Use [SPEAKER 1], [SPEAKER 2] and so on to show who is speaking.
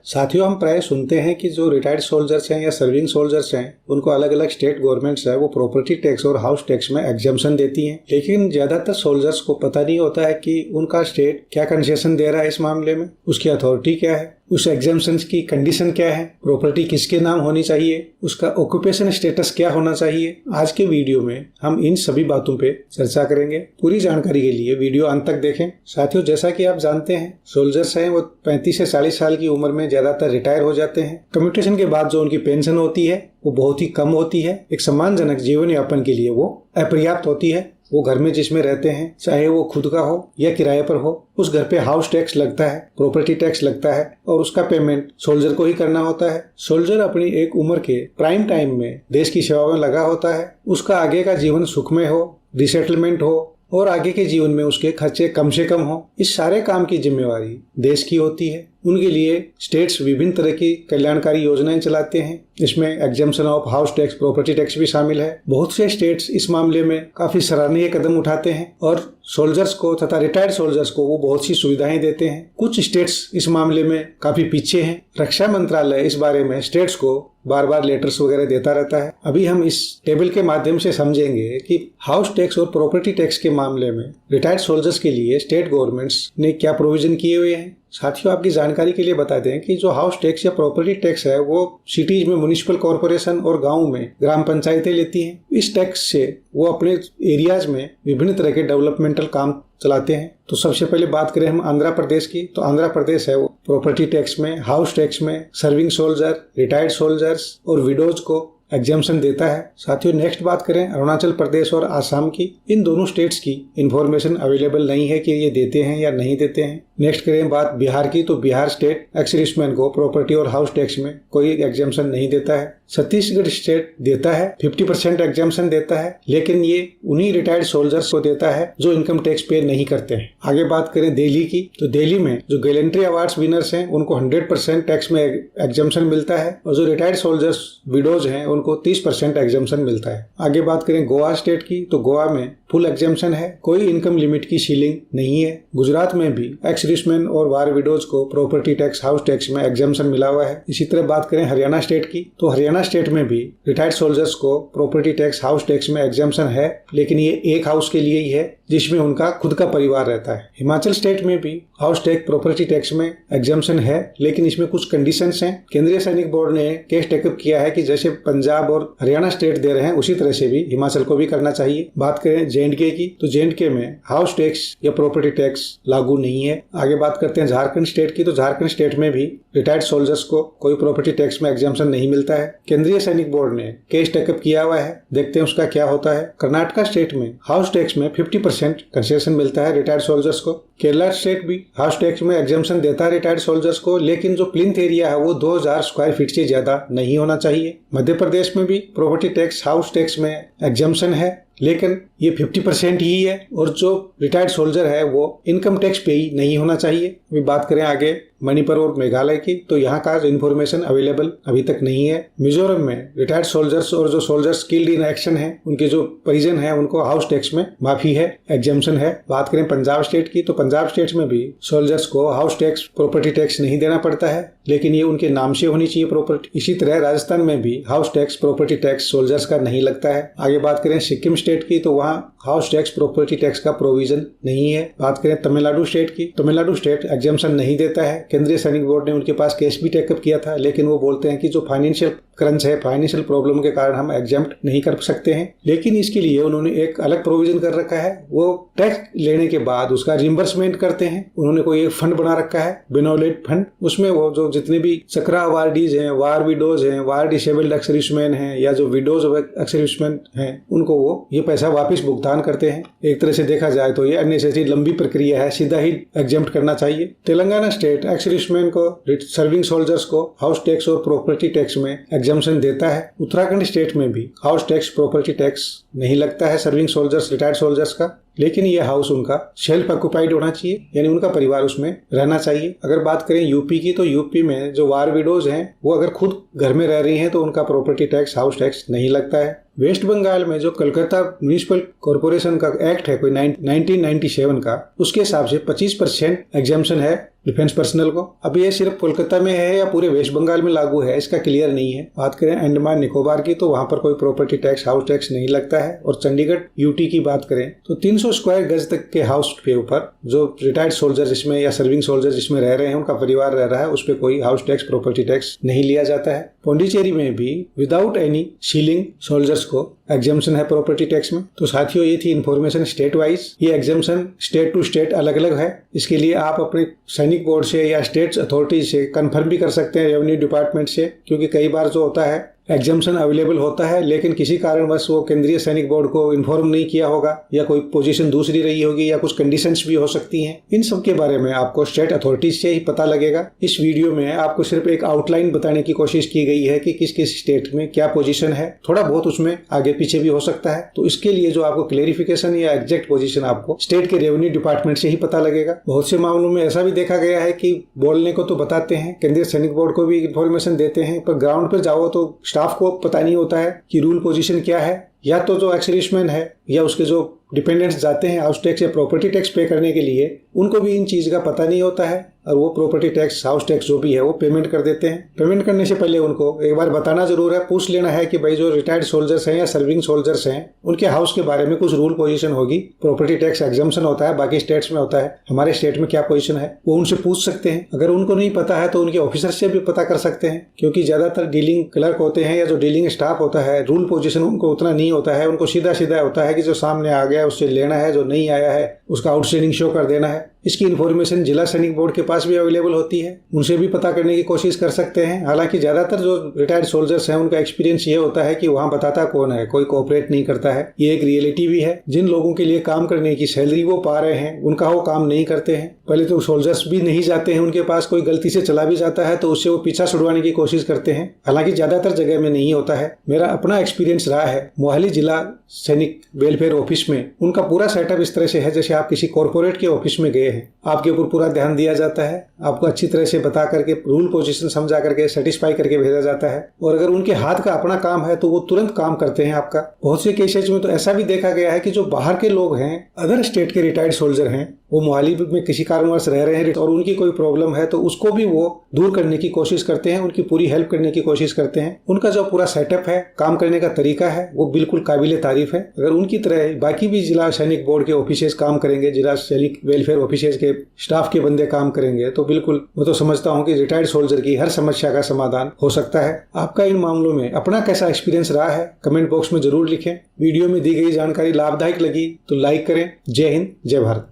[SPEAKER 1] साथियों, हम प्राय सुनते हैं कि जो रिटायर्ड सोल्जर्स हैं या सर्विंग सोल्जर्स हैं उनको अलग अलग स्टेट गवर्नमेंट्स है वो प्रॉपर्टी टैक्स और हाउस टैक्स में एग्जम्पशन देती हैं। लेकिन ज्यादातर सोल्जर्स को पता नहीं होता है कि उनका स्टेट क्या कंसेशन दे रहा है इस मामले में, उसकी अथॉरिटी क्या है, उस एग्जम्पशन की कंडीशन क्या है, प्रॉपर्टी किसके नाम होनी चाहिए, उसका ऑक्यूपेशन स्टेटस क्या होना चाहिए। आज के वीडियो में हम इन सभी बातों पे चर्चा करेंगे। पूरी जानकारी के लिए वीडियो अंत तक देखें। साथियों, जैसा कि आप जानते हैं सोल्जर्स हैं वो 35 से 40 साल की उम्र में ज्यादातर रिटायर हो जाते हैं। कम्यूटेशन के बाद जो उनकी पेंशन होती है वो बहुत ही कम होती है। एक सम्मानजनक जीवन यापन के लिए वो अपर्याप्त होती है। वो घर में जिसमें रहते हैं, चाहे वो खुद का हो या किराए पर हो, उस घर पे हाउस टैक्स लगता है, प्रॉपर्टी टैक्स लगता है और उसका पेमेंट सोल्जर को ही करना होता है। सोल्जर अपनी एक उम्र के प्राइम टाइम में देश की सेवा में लगा होता है। उसका आगे का जीवन सुखमय हो, रिसेटलमेंट हो और आगे के जीवन में उसके खर्चे कम से कम हो, इस सारे काम की जिम्मेवारी देश की होती है। उनके लिए स्टेट्स विभिन्न तरह की कल्याणकारी योजनाएं चलाते हैं। इसमें exemption of house tax, property tax भी शामिल है। बहुत से स्टेट्स इस मामले में काफी सराहनीय कदम उठाते हैं और सोल्जर्स को तथा रिटायर्ड सोल्जर्स को वो बहुत सी सुविधाएं देते हैं। कुछ स्टेट्स इस मामले में काफी पीछे हैं। रक्षा मंत्रालय इस बारे में स्टेट्स को बार बार लेटर्स वगैरह देता रहता है। अभी हम इस टेबल के माध्यम से समझेंगे कि हाउस टैक्स और प्रॉपर्टी टैक्स के मामले में रिटायर्ड सोल्जर्स के लिए स्टेट गवर्नमेंट्स ने क्या प्रोविजन किए हुए हैं। साथियों, आपकी जानकारी के लिए बता दें कि जो हाउस टैक्स या प्रॉपर्टी टैक्स है वो सिटीज में म्युनिसिपल कॉर्पोरेशन और गांव में ग्राम पंचायतें लेती हैं। इस टैक्स से वो अपने एरियाज में विभिन्न तरह के डेवलपमेंटल काम चलाते हैं। तो सबसे पहले बात करें हम आंध्र प्रदेश की, तो आंध्र प्रदेश है वो प्रॉपर्टी टैक्स में, हाउस टैक्स में सर्विंग सोल्जर, रिटायर्ड सोल्जर्स और विडोज को एग्जम्पशन देता है। साथियों, नेक्स्ट बात करें अरुणाचल प्रदेश और आसाम की। इन दोनों स्टेट्स की इंफॉर्मेशन अवेलेबल नहीं है कि ये देते हैं या नहीं देते हैं। नेक्स्ट करें बात बिहार की, तो बिहार स्टेट एक्स सर्विसमैन को प्रॉपर्टी और हाउस टैक्स में कोई एग्जम्पशन नहीं देता है। छत्तीसगढ़ स्टेट देता है, 50% एग्जम्पशन देता है, लेकिन ये उन्हीं रिटायर्ड सोल्जर्स को देता है जो इनकम टैक्स पे नहीं करते हैं। आगे बात करें दिल्ली की, तो दिल्ली में जो गैलेंट्री अवार्ड्स विनर्स हैं उनको 100% टैक्स में एग्जम्पशन मिलता है और जो रिटायर्ड सोल्जर्स विडोज हैं उनको 30% एग्जम्पशन मिलता है। आगे बात करें गोवा स्टेट की, तो गोवा में फुल एग्जम्पशन है, कोई इनकम लिमिट की सीलिंग नहीं है। गुजरात में भी एक्स सर्विसमैन और वार विडोज को प्रॉपर्टी टैक्स, हाउस टैक्स में एग्जम्पशन मिला हुआ है। इसी तरह बात करें हरियाणा स्टेट की, तो हरियाणा स्टेट में भी रिटायर्ड सोल्जर्स को प्रॉपर्टी टैक्स, हाउस टैक्स में एग्जम्पशन है, लेकिन ये एक हाउस के लिए ही है जिसमें उनका खुद का परिवार रहता है। हिमाचल स्टेट में भी हाउस टैक्स, प्रॉपर्टी टैक्स में एग्जम्पशन है, लेकिन इसमें कुछ कंडीशंस हैं। केंद्रीय सैनिक बोर्ड ने केस टेकअप किया है कि जैसे पंजाब और हरियाणा स्टेट दे रहे हैं उसी तरह से भी हिमाचल को भी करना चाहिए। बात करें जे.एंड.के की, तो जे.एंड.के में हाउस टैक्स या प्रॉपर्टी टैक्स लागू नहीं है। आगे बात करते हैं झारखंड स्टेट की, तो झारखंड स्टेट में भी रिटायर्ड सोल्जर्स को कोई प्रॉपर्टी टैक्स में एग्जम्पशन नहीं मिलता है। केंद्रीय सैनिक बोर्ड ने केस टेकअप किया हुआ है, देखते हैं उसका क्या होता है। कर्नाटका स्टेट में हाउस टैक्स में 50% कंसेशन मिलता है रिटायर्ड सोल्जर्स को। केरला स्टेट भी हाउस टैक्स में एग्जम्पशन देता है रिटायर्ड सोल्जर्स को, लेकिन जो प्लिंथ एरिया है वो 2000 स्क्वायर फीट से ज्यादा नहीं होना चाहिए। मध्य प्रदेश में भी प्रॉपर्टी टैक्स, हाउस टैक्स में एग्जम्पशन है, लेकिन ये 50% ही है और जो रिटायर्ड सोल्जर है वो इनकम टैक्स पे ही नहीं होना चाहिए। अभी बात करें आगे मणिपुर और मेघालय की, तो यहाँ का इन्फॉर्मेशन अवेलेबल अभी तक नहीं है। मिजोरम में रिटायर्ड सोल्जर्स और जो सोल्जर्स स्किल्ड इन एक्शन है उनके जो परिजन है उनको हाउस टैक्स में माफी है, एग्जम्पशन है। बात करें पंजाब स्टेट की, तो पंजाब स्टेट में भी सोल्जर्स को हाउस टैक्स, प्रॉपर्टी टैक्स नहीं देना पड़ता है, लेकिन ये उनके नाम से होनी चाहिए प्रॉपर्टी। इसी तरह राजस्थान में भी house tax, property tax soldiers का नहीं लगता है। आगे बात करें सिक्किम स्टेट की, तो वहाँ हाउस टैक्स, प्रॉपर्टी टैक्स का प्रोविजन नहीं है। बात करें तमिलनाडु स्टेट की, तमिलनाडु स्टेट एग्जम्पशन नहीं देता है। केंद्रीय सैनिक बोर्ड ने उनके पास केस भी टेकअप किया था, लेकिन वो बोलते हैं कि जो फाइनेंशियल क्रंच है, फाइनेंशियल प्रॉब्लम के कारण हम एग्जम्प्ट नहीं कर सकते हैं। लेकिन इसके लिए उन्होंने एक अलग प्रोविजन कर रखा है, वो टैक्स लेने के बाद उसका रिम्बर्समेंट करते हैं। उन्होंने कोई एक फंड बना रखा है, बेनोलेट फंड, उसमें वो जो जितने भी चक्रा अवार्डीज हैं, वार विडोज हैं, वार डिसेबल्ड एक्स सर्विसमैन हैं या जो विडोज एक्स सर्विसमैन हैं, उनको वो ये पैसा वापस भुगतान करते हैं। एक तरह से देखा जाए तो ये अननेसेसरी लंबी प्रक्रिया है, सीधा ही एग्जम्प्ट करना चाहिए। तेलंगाना स्टेट एक्स सर्विसमैन को, सर्विंग सोल्जर्स को हाउस टैक्स और प्रॉपर्टी टैक्स में एग्जम्पशन देता है। उत्तराखंड स्टेट में भी हाउस टैक्स, प्रॉपर्टी टैक्स नहीं लगता है सर्विंग सोल्जर्स, रिटायर्ड सोल्जर्स का, लेकिन ये हाउस उनका सेल्फ ऑक्युपाइड होना चाहिए, यानी उनका परिवार उसमें रहना चाहिए। अगर बात करें यूपी की, तो यूपी में जो वार विडोज हैं वो अगर खुद घर में रह रही हैं तो उनका प्रॉपर्टी टैक्स, हाउस टैक्स नहीं लगता है। वेस्ट बंगाल में जो कलकत्ता म्युनिसिपल कॉर्पोरेशन का एक्ट है कोई 1997 का, उसके हिसाब से 25% एग्जम्पशन है डिफेंस पर्सनल को। अब ये सिर्फ कोलकाता में है या पूरे वेस्ट बंगाल में लागू है इसका क्लियर नहीं है। बात करें अंडमान निकोबार की तो वहां पर कोई प्रॉपर्टी टैक्स, हाउस टैक्स नहीं लगता है। और चंडीगढ़ यूटी की बात करें तो 300 स्क्वायर गज तक के हाउस के ऊपर जो रिटायर्ड सोल्जर जिसमें या सर्विंग सोल्जर जिसमें रह रहे हैं, उनका परिवार रह रहा है, उस पर कोई हाउस टैक्स, प्रॉपर्टी टैक्स नहीं लिया जाता है। पौंडीचेरी में भी विदाउट एनी सीलिंग सोल्जर्स को एग्जाम्पशन है प्रॉपर्टी टैक्स में। तो साथियों, ये थी इन्फॉर्मेशन स्टेट वाइज। ये एग्जाम्पशन स्टेट टू स्टेट अलग अलग है। इसके लिए आप अपने सैनिक बोर्ड से या स्टेट अथॉरिटी से कंफर्म भी कर सकते हैं, रेवेन्यू डिपार्टमेंट से, क्योंकि कई बार जो होता है एग्जाम्पशन अवेलेबल होता है लेकिन किसी कारणवश वो केंद्रीय सैनिक बोर्ड को इन्फॉर्म नहीं किया होगा या कोई पोजीशन दूसरी रही होगी या कुछ कंडीशंस भी हो सकती हैं। इन सब के बारे में आपको स्टेट अथॉरिटीज से ही पता लगेगा। इस वीडियो में आपको सिर्फ एक आउटलाइन बताने की कोशिश की गई है कि किस किस स्टेट में क्या पोजीशन है। थोड़ा बहुत उसमें आगे पीछे भी हो सकता है, तो इसके लिए जो आपको क्लेरिफिकेशन या एग्जैक्ट पोजीशन आपको स्टेट के रेवेन्यू डिपार्टमेंट से ही पता लगेगा। बहुत से मामलों में ऐसा भी देखा गया है कि बोलने को तो बताते हैं, केंद्रीय सैनिक बोर्ड को भी इन्फॉर्मेशन देते हैं, पर ग्राउंड पर जाओ तो स्टाफ को पता नहीं होता है कि रूल पोजीशन क्या है, या तो जो एक्स-सर्विसमैन है या उसके जो डिपेंडेंट्स जाते हैं हाउस टैक्स या प्रॉपर्टी टैक्स पे करने के लिए, उनको भी इन चीज का पता नहीं होता है और वो प्रॉपर्टी टैक्स, हाउस टैक्स जो भी है वो पेमेंट कर देते हैं। पेमेंट करने से पहले उनको एक बार बताना जरूर है, पूछ लेना है कि भाई जो रिटायर्ड सोल्जर्स हैं या सर्विंग सोल्जर्स हैं उनके हाउस के बारे में कुछ रूल पोजीशन होगी। प्रॉपर्टी टैक्स एग्जाम्पशन होता है, बाकी स्टेट्स में होता है, हमारे स्टेट में क्या पोजीशन है वो उनसे पूछ सकते हैं। अगर उनको नहीं पता है तो उनके ऑफिसर से भी पता कर सकते हैं, क्योंकि ज्यादातर डीलिंग क्लर्क होते हैं या जो डीलिंग स्टाफ होता है, रूल पोजीशन उनको उतना नहीं होता है। उनको सीधा सीधा होता है कि जो सामने आ गया उससे लेना है, जो नहीं आया है उसका आउटस्टैंडिंग शो कर देना है। इसकी इन्फॉर्मेशन जिला सैनिक बोर्ड के पास भी अवेलेबल होती है, उनसे भी पता करने की कोशिश कर सकते हैं। हालांकि ज्यादातर जो रिटायर्ड सोल्जर्स हैं उनका एक्सपीरियंस ये होता है कि वहां बताता कौन है, कोई कोऑपरेट नहीं करता है। ये एक रियलिटी भी है। जिन लोगों के लिए काम करने की सैलरी वो पा रहे हैं उनका वो काम नहीं करते हैं। पहले तो सोल्जर्स भी नहीं जाते हैं उनके पास, कोई गलती से चला भी जाता है तो उससे वो पीछा छुड़वाने की कोशिश करते हैं। हालांकि ज्यादातर जगह में नहीं होता है। मेरा अपना एक्सपीरियंस रहा है मोहाली जिला सैनिक वेलफेयर ऑफिस में। उनका पूरा सेटअप इस तरह से है जैसे आप किसी कॉर्पोरेट के ऑफिस में गए हैं। आपके ऊपर पूरा ध्यान दिया जाता है, आपको अच्छी तरह से बता करके, रूल पोजीशन समझा करके, सेटिस्फाई करके भेजा जाता है। और अगर उनके हाथ का अपना काम है तो वो तुरंत काम करते हैं आपका। बहुत से केसेज में तो ऐसा भी देखा गया है कि जो बाहर के लोग हैं, अदर स्टेट के रिटायर्ड सोल्जर हैं, वो मोहाली में किसी कारणवश रह रहे हैं और उनकी कोई प्रॉब्लम है तो उसको भी वो दूर करने की कोशिश करते हैं, उनकी पूरी हेल्प करने की कोशिश करते हैं। उनका जो पूरा सेटअप है, काम करने का तरीका है, वो बिल्कुल काबिले तारीफ है। अगर उनकी तरह बाकी भी जिला सैनिक बोर्ड के ऑफिसेज काम करेंगे, जिला सैनिक वेलफेयर ऑफिसेज के स्टाफ के बंदे काम करेंगे तो बिल्कुल मैं तो समझता हूँ कि रिटायर्ड सोल्जर की हर समस्या का समाधान हो सकता है। आपका इन मामलों में अपना कैसा एक्सपीरियंस रहा है कमेंट बॉक्स में जरूर लिखें। वीडियो में दी गई जानकारी लाभदायक लगी तो लाइक करें। जय हिंद, जय भारत।